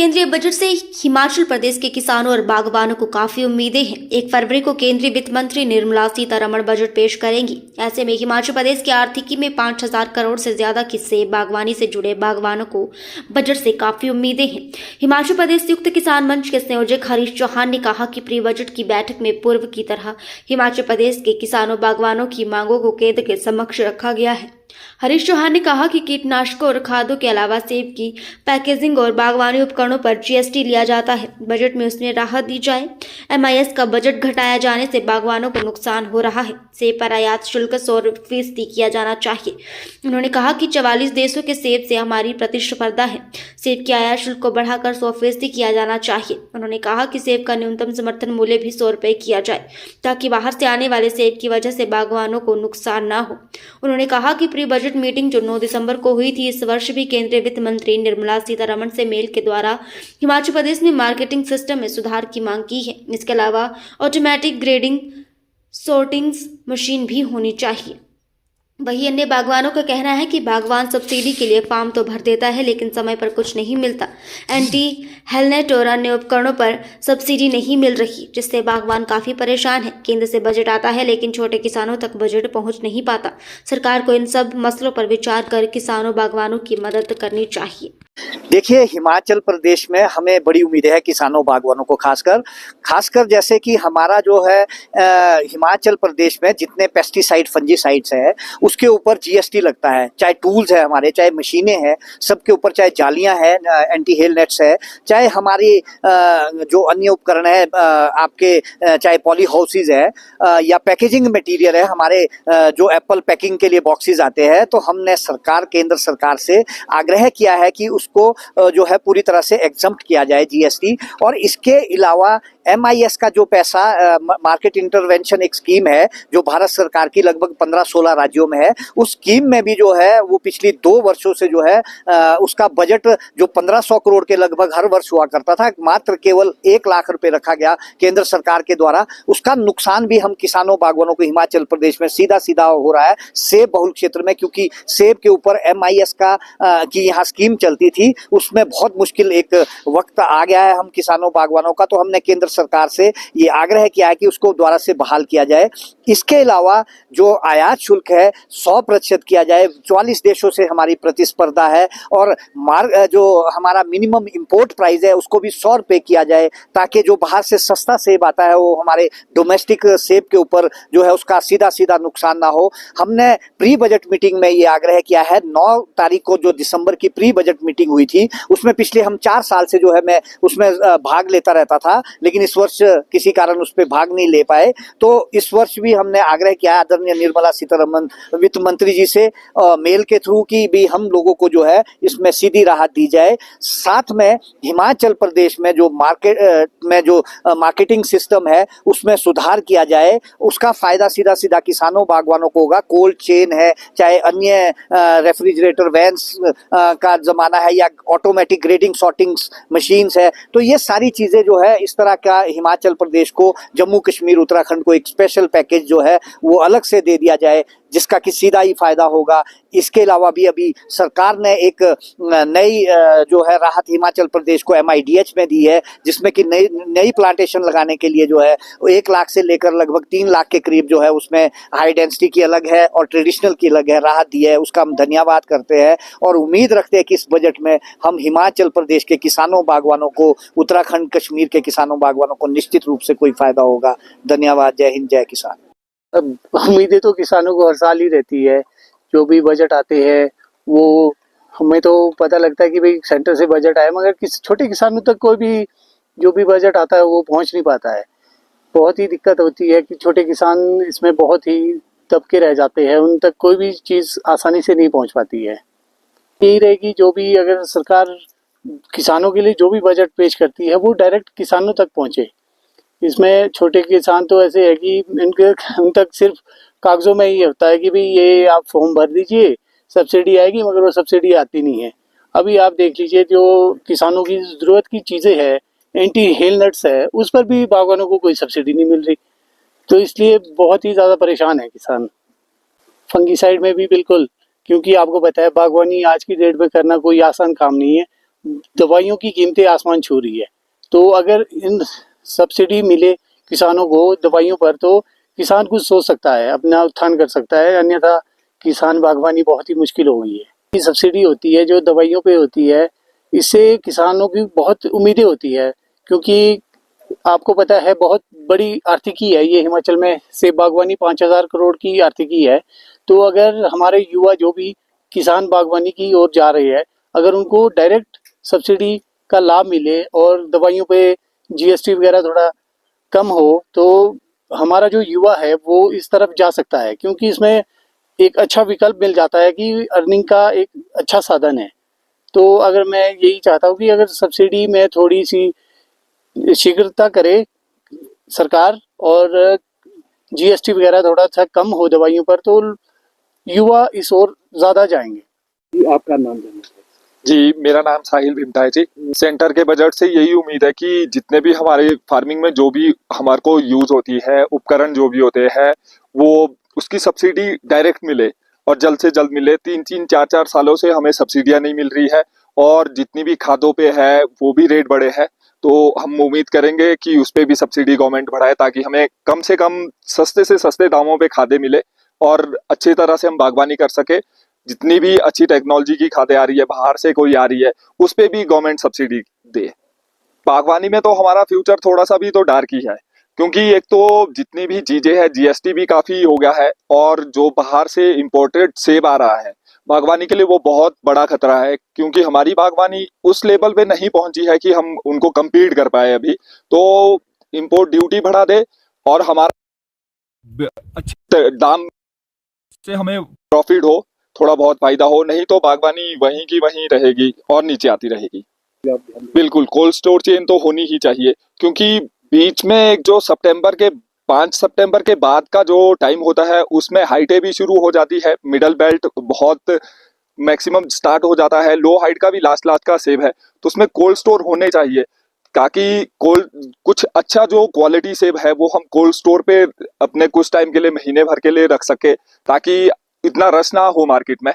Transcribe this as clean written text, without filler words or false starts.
केंद्रीय बजट से हिमाचल प्रदेश के किसानों और बागवानों को काफी उम्मीदें हैं। 1 फरवरी को केंद्रीय वित्त मंत्री निर्मला सीतारमण बजट पेश करेंगी। ऐसे में हिमाचल प्रदेश की आर्थिकी में 5,000 करोड़ से ज्यादा की सेब बागवानी से जुड़े बागवानों को बजट से काफी उम्मीदें हैं। हिमाचल प्रदेश संयुक्त किसान मंच के संयोजक हरीश चौहान ने कहा कि प्री बजट की बैठक में पूर्व की तरह हिमाचल प्रदेश के किसानों बागवानों की मांगों को केंद्र के समक्ष रखा गया है। हरीश चौहान ने कहा कि कीटनाशकों और खादों के अलावा सेब की पैकेजिंग और बागवानी उपकरणों पर जीएसटी लिया जाता है। बजट में उसमें राहत दी जाए। एमआईएस का बजट घटाया जाने से बागवानों को नुकसान हो रहा है। सेब पर आयात शुल्क 100% किया जाना चाहिए। उन्होंने कहा कि 44 देशों के सेब से हमारी प्रतिस्पर्धा है। सेब के आयात शुल्क को बढ़ाकर 100% किया जाना चाहिए। उन्होंने कहा कि सेब का न्यूनतम समर्थन मूल्य भी 100 रुपये किया जाए ताकि बाहर से आने वाले सेब की वजह से बागवानों को नुकसान न हो। उन्होंने कहा कि प्री बजट मीटिंग जो 9 दिसंबर को हुई थी, इस वर्ष भी केंद्रीय वित्त मंत्री निर्मला सीतारमण से मेल के द्वारा हिमाचल प्रदेश में मार्केटिंग सिस्टम में सुधार की मांग की है। इसके अलावा ऑटोमेटिक ग्रेडिंग सॉर्टिंग मशीन भी होनी चाहिए। वहीं अन्य बागवानों का कहना है कि बागवान सब्सिडी के लिए फॉर्म तो भर देता है लेकिन समय पर कुछ नहीं मिलता। एंटी हेलनेट और अन्य उपकरणों पर सब्सिडी नहीं मिल रही, जिससे बागवान काफी परेशान है। केंद्र से बजट आता है लेकिन छोटे किसानों तक बजट पहुंच नहीं पाता। सरकार को इन सब मसलों पर विचार कर किसानों बागवानों की मदद करनी चाहिए। देखिए, हिमाचल प्रदेश में हमें बड़ी उम्मीदें है किसानों बागवानों को, खासकर जैसे कि हमारा जो है हिमाचल प्रदेश में जितने पेस्टिसाइड फंजीसाइड्स है उसके ऊपर जीएसटी लगता है। चाहे टूल्स है हमारे, चाहे मशीनें हैं, सबके ऊपर, चाहे जालियां हैं, एंटी हेल नेट्स है, चाहे हमारी जो अन्य उपकरण है आपके, चाहे पॉली हाउसेज है या पैकेजिंग मटेरियल है, हमारे जो एप्पल पैकिंग के लिए बॉक्सेस आते हैं, तो हमने केंद्र सरकार से आग्रह किया है कि उसको जो है पूरी तरह से एग्जम्प्ट किया जाए जीएसटी। और इसके अलावा एमआईएस का जो पैसा, मार्केट इंटरवेंशन एक स्कीम है जो भारत सरकार की लगभग 15-16 राज्यों में है, उस स्कीम में भी जो है वो पिछली 2 वर्षों से जो है उसका बजट जो 1500 करोड़ के लगभग हर वर्ष हुआ करता था, मात्र केवल 1 लाख रुपए रखा गया केंद्र सरकार के द्वारा। उसका नुकसान भी हम किसानों बागवानों को हिमाचल प्रदेश में सीधा सीधा हो रहा है सेब बहुल क्षेत्र में, क्योंकि सेब के ऊपर एमआईएस की यहाँ स्कीम चलती थी, उसमें बहुत मुश्किल एक वक्त आ गया है हम किसानों बागवानों का। तो हमने केंद्र सरकार से ये आग्रह किया है कि उसको दोबारा से बहाल किया जाए। इसके अलावा जो आयात शुल्क है 100% किया जाए। 44 देशों से हमारी प्रतिस्पर्धा है और जो हमारा मिनिमम इंपोर्ट प्राइस है उसको भी 100 रुपये किया जाए, ताकि जो बाहर से सस्ता सेब आता है वो हमारे डोमेस्टिक सेब के ऊपर जो है उसका सीधा सीधा नुकसान ना हो। हमने प्री बजट मीटिंग में ये आग्रह किया है। 9 तारीख को जो दिसंबर की प्री बजट मीटिंग हुई थी उसमें पिछले हम 4 साल से जो है मैं उसमें भाग लेता रहता था, लेकिन इस वर्ष किसी कारण उस पर भाग नहीं ले पाए। तो इस वर्ष भी हमने आग्रह किया आदरणीय निर्मला सीतारमण वित्त मंत्री जी से मेल के थ्रू कि भी हम लोगों को जो है इसमें सीधी राहत दी जाए। साथ में हिमाचल प्रदेश में जो मार्केटिंग सिस्टम है उसमें सुधार किया जाए। उसका फायदा सीधा सीधा किसानों बागवानों को होगा। कोल्ड चेन है, चाहे अन्य रेफ्रिजरेटर वैन्स का जमाना है या ऑटोमेटिक ग्रेडिंग सॉर्टिंग मशीन्स है, तो ये सारी चीजें जो है इस तरह का हिमाचल प्रदेश को, जम्मू कश्मीर उत्तराखंड को एक स्पेशल पैकेज जो है वो अलग से दे दिया जाए, जिसका कि सीधा ही फायदा होगा। इसके अलावा भी अभी सरकार ने एक नई जो है राहत हिमाचल प्रदेश को एमआईडीएच में दी है, जिसमें कि नई प्लांटेशन लगाने के लिए जो है 1 लाख से लेकर लगभग 3 लाख के करीब जो है उसमें हाई डेंसिटी की अलग है और ट्रेडिशनल की अलग है राहत दी है। उसका हम धन्यवाद करते हैं और उम्मीद रखते हैं कि इस बजट में हम हिमाचल प्रदेश के किसानों बागवानों को, उत्तराखंड कश्मीर के किसानों बागवानों को निश्चित रूप से कोई फायदा होगा। धन्यवाद। जय हिंद, जय किसान। अब उम्मीदें तो किसानों को हर साल ही रहती है। जो भी बजट आते हैं वो हमें तो पता लगता है कि भाई सेंटर से बजट आए, मगर छोटे किसानों तक कोई भी जो भी बजट आता है वो पहुंच नहीं पाता है। बहुत ही दिक्कत होती है कि छोटे किसान इसमें बहुत ही दबके रह जाते हैं, उन तक कोई भी चीज़ आसानी से नहीं पहुंच पाती है। यही रहेगी, जो भी अगर सरकार किसानों के लिए जो भी बजट पेश करती है वो डायरेक्ट किसानों तक पहुँचे। इसमें छोटे किसान तो ऐसे है कि उन तक सिर्फ कागजों में ही होता है कि भाई ये आप फॉर्म भर दीजिए, सब्सिडी आएगी, मगर वो सब्सिडी आती नहीं है। अभी आप देख लीजिए जो किसानों की ज़रूरत की चीज़ें हैं, एंटी हेल नट्स है, उस पर भी बागवानों को कोई सब्सिडी नहीं मिल रही। तो इसलिए बहुत ही ज़्यादा परेशान है किसान। फंगीसाइड में भी बिल्कुल, क्योंकि आपको पता है बागवानी आज की डेट में करना कोई आसान काम नहीं है। दवाइयों की कीमतें आसमान छू रही है। तो अगर इन सब्सिडी मिले किसानों को दवाइयों पर, तो किसान कुछ सोच सकता है, अपना उत्थान कर सकता है, अन्यथा किसान बागवानी बहुत ही मुश्किल हो गई है। ये सब्सिडी होती है जो दवाइयों पे होती है, इससे किसानों की बहुत उम्मीदें होती है, क्योंकि आपको पता है बहुत बड़ी आर्थिकी है ये हिमाचल में सेब बागवानी 5,000 करोड़ की आर्थिकी है। तो अगर हमारे युवा जो भी किसान बागवानी की ओर जा रहे हैं, अगर उनको डायरेक्ट सब्सिडी का लाभ मिले और दवाइयों पे जीएसटी वगैरह थोड़ा कम हो, तो हमारा जो युवा है वो इस तरफ जा सकता है, क्योंकि इसमें एक अच्छा विकल्प मिल जाता है कि अर्निंग का एक अच्छा साधन है। तो अगर मैं यही चाहता हूँ कि अगर सब्सिडी में थोड़ी सी शीघ्रता करे सरकार और जीएसटी वगैरह थोड़ा सा कम हो दवाइयों पर, तो युवा इस ओर ज्यादा जाएंगे। आपका नाम जानना जी, मेरा नाम साहिल भिमटा है जी। सेंटर के बजट से यही उम्मीद है कि जितने भी हमारे फार्मिंग में जो भी हमारे को यूज होती है, उपकरण जो भी होते हैं, वो उसकी सब्सिडी डायरेक्ट मिले और जल्द से जल्द मिले। 3-3, 4-4 सालों से हमें सब्सिडियां नहीं मिल रही है और जितनी भी खादों पे है वो भी रेट बढ़े हैं। तो हम उम्मीद करेंगे कि उस पे भी सब्सिडी गवर्नमेंट बढ़ाए, ताकि हमें कम से कम सस्ते से सस्ते दामों पे खादें मिले और अच्छी तरह से हम बागवानी कर सके। जितनी भी अच्छी टेक्नोलॉजी की खादें आ रही है, बाहर से कोई आ रही है, उस पे भी गवर्नमेंट सब्सिडी दे। बागवानी में तो हमारा फ्यूचर थोड़ा सा भी तो डार्क ही है, क्योंकि एक तो जितनी भी चीजें हैं, जीएसटी भी काफी हो गया है और जो बाहर से इंपोर्टेड सेब आ रहा है बागवानी के लिए, वो बहुत बड़ा खतरा है, क्योंकि हमारी बागवानी उस लेवल पे नहीं पहुंची है कि हम उनको compete कर पाए अभी। तो इंपोर्ट ड्यूटी बढ़ा दे और हमारा अच्छे दाम से हमें प्रॉफिट हो, थोड़ा बहुत फायदा हो, नहीं तो बागवानी वहीं की वहीं रहेगी और नीचे आती रहेगी। बिल्कुल, कोल्ड स्टोर चेन तो होनी ही चाहिए, क्योंकि बीच में एक जो 5 सितंबर के बाद का जो टाइम होता है, उसमें हाइटें भी शुरू हो जाती है। मिडल बेल्ट बहुत मैक्सिमम स्टार्ट हो जाता है, लो हाइट का भी लास्ट लास्ट का सेब है, तो उसमें कोल्ड स्टोर होने चाहिए, ताकि कोल्ड कुछ अच्छा जो क्वालिटी सेब है वो हम कोल्ड स्टोर पे अपने कुछ टाइम के लिए, महीने भर के लिए रख सके, ताकि इतना रश ना हो मार्केट में।